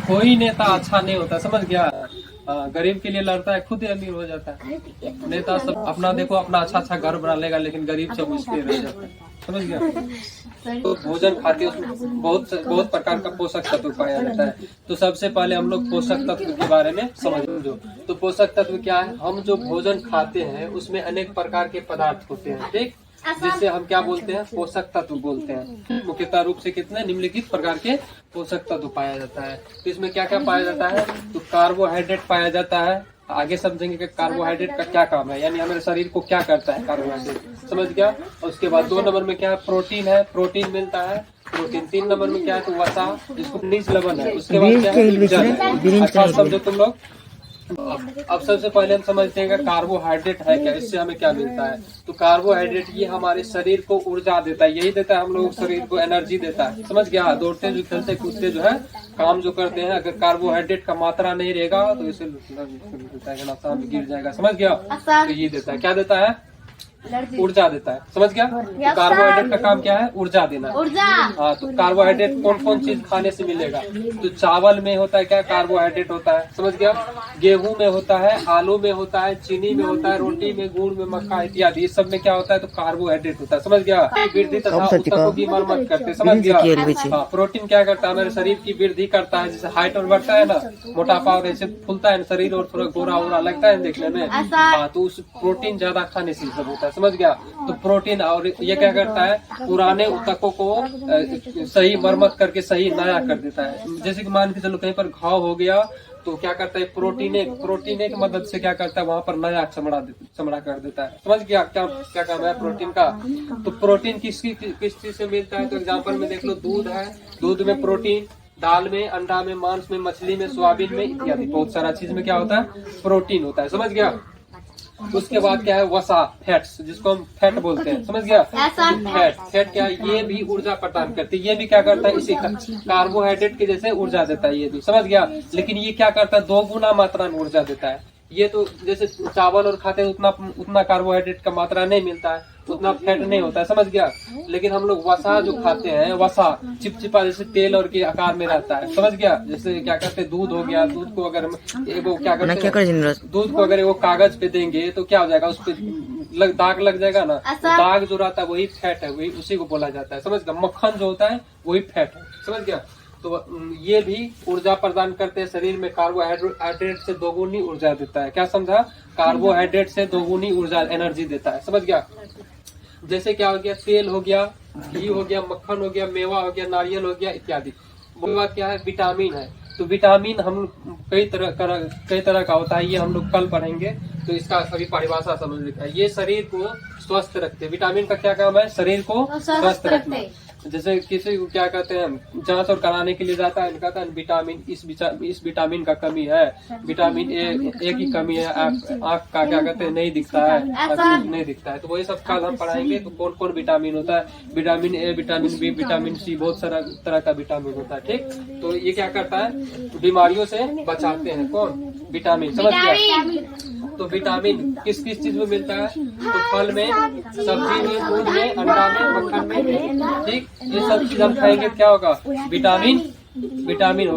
कोई नेता अच्छा नहीं होता, समझ गया। गरीब के लिए लड़ता है, खुद ही अमीर हो जाता है। नेता सब अपना देखो, अपना अच्छा घर बना लेगा, लेकिन गरीब सब उसके रह जाता है, समझ गया। तो भोजन खाते उसमें बहुत प्रकार का पोषक तत्व पाया जाता है। तो सबसे पहले हम लोग पोषक तत्व के बारे में समझो। तो पोषक तत्व क्या है? हम जो भोजन खाते हैं उसमें अनेक प्रकार के पदार्थ होते हैं, ठीक, जिससे हम क्या बोलते हैं? पोषक तत्व बोलते हैं। मुख्यतः रूप से कितने निम्नलिखित प्रकार के पोषक तत्व पाया जाता है। तो इसमें क्या क्या पाया जाता है? तो कार्बोहाइड्रेट पाया जाता है। आगे समझेंगे कि कार्बोहाइड्रेट का क्या काम है, यानी हमारे शरीर को क्या करता है कार्बोहाइड्रेट, समझ गया। और उसके बाद 2 नंबर में क्या है? प्रोटीन है, प्रोटीन मिलता है प्रोटीन। 3 नंबर में क्या है? तो वसा, जिसको खनिज लवण है। उसके बाद क्या है? जल है। अच्छा समझो तुम लोग। अब सबसे पहले हम समझते हैं कि कार्बोहाइड्रेट है क्या, इससे हमें क्या मिलता है। तो कार्बोहाइड्रेट ये हमारे शरीर को ऊर्जा देता है, यही देता है हम लोग शरीर को एनर्जी देता है, समझ गया। दौड़ते जो खेलते कूदते जो है काम जो करते हैं, अगर कार्बोहाइड्रेट का मात्रा नहीं रहेगा तो इसे गिर जाएगा, समझ गया। तो ये देता है, क्या देता है? ऊर्जा देता है, समझ गया। तो कार्बोहाइड्रेट का काम क्या है? ऊर्जा देना। हाँ, तो कार्बोहाइड्रेट कौन कौन चीज खाने से मिलेगा? तो चावल में होता है क्या? कार्बोहाइड्रेट होता है, समझ गया। गेहूं में होता है, आलू में होता है, चीनी में होता है, रोटी में, गुड़ में, मक्का इत्यादि, इस सब में क्या होता है? तो कार्बोहाइड्रेट होता है, समझ गया। वृद्धि तथा ऊतकों की मरम्मत करते, समझ गया। हाँ, प्रोटीन क्या करता है? हमारे शरीर की वृद्धि करता है, जैसे हाइट और बढ़ता है ना, मोटापा और ऐसे फूलता है शरीर और थोड़ा गोरा वोरा लगता है देखने में। हाँ, तो उस प्रोटीन ज्यादा खाने से सब होता है, समझ गया। तो प्रोटीन और ये क्या करता है? पुराने ऊतकों को सही मरम्मत करके सही नया कर देता है। जैसे कि मान के चलो कहीं पर घाव हो गया तो क्या करता है? प्रोटीन की मदद से क्या करता है? वहाँ पर नया चमड़ा कर देता है, समझ गया। क्या काम है प्रोटीन का? तो प्रोटीन किस चीज से मिलता है? तो एग्जाम्पल में देख लो, दूध है, दूध में प्रोटीन, दाल में, अंडा में, मांस में, मछली में, सोयाबीन में इत्यादि बहुत सारा चीज में क्या होता है? प्रोटीन होता है, समझ गया। उसके बाद क्या है? वसा, फैट्स, जिसको हम फैट बोलते हैं, समझ गया। फैट क्या है? ये भी ऊर्जा प्रदान करती है। ये भी क्या करता है? इसी कार्बोहाइड्रेट के जैसे ऊर्जा देता है ये भी, समझ गया। लेकिन ये क्या करता है? 2 गुना मात्रा में ऊर्जा देता है। ये तो जैसे चावल और खाते हैं उतना कार्बोहाइड्रेट का मात्रा नहीं मिलता है, उतना फैट नहीं होता है, समझ गया। लेकिन हम लोग वसा जो खाते हैं, वसा चिपचिपा जैसे तेल और के आकार में रहता है, समझ गया। जैसे क्या करते हैं? दूध हो गया, दूध को अगर वो क्या करते हैं? दूध को अगर वो कागज पे देंगे तो क्या हो जाएगा? उस पे दाग लग जाएगा ना, तो दाग जो रहता है वही फैट है, वही उसी को बोला जाता है, समझ गया। मक्खन जो होता है वही फैट है, समझ गया। तो ये भी ऊर्जा प्रदान करते हैं शरीर में। कार्बोहाइड्रेट से 2 गुनी ऊर्जा देता है, क्या समझा? कार्बोहाइड्रेट से 2 गुनी ऊर्जा एनर्जी देता है, समझ गया। जैसे क्या हो गया? तेल हो गया, घी हो गया, मक्खन हो गया, मेवा हो गया, नारियल हो गया इत्यादि। वो बात क्या है? विटामिन है। तो विटामिन हम कई तरह का होता है, ये हम लोग कल पढ़ेंगे। तो इसका सभी परिभाषा समझ लिखा है। ये शरीर को स्वस्थ रखते। विटामिन का क्या काम है? शरीर को स्वस्थ रखना। जैसे किसी को क्या कहते हैं? जांच और कराने के लिए जाता है, कहता है विटामिन इस विटामिन का कमी है, विटामिन ए की कमी है, आँख का क्या कहते हैं? नहीं दिखता है, नहीं दिखता है। तो वही सब कल हम पढ़ाएंगे। तो कौन कौन विटामिन होता है? Vitamin A, vitamin B, vitamin C, बहुत सारा तरह का विटामिन होता है, ठीक। तो ये क्या करता है? बीमारियों से बचाते हैं, कौन? विटामिन, समझ गया। तो विटामिन किस किस चीज में मिलता है? तो फल में, सब्जी में, दूध में, अंडा में, मक्खन में, ठीक। ये सब चीज हम खाएंगे क्या होगा? विटामिन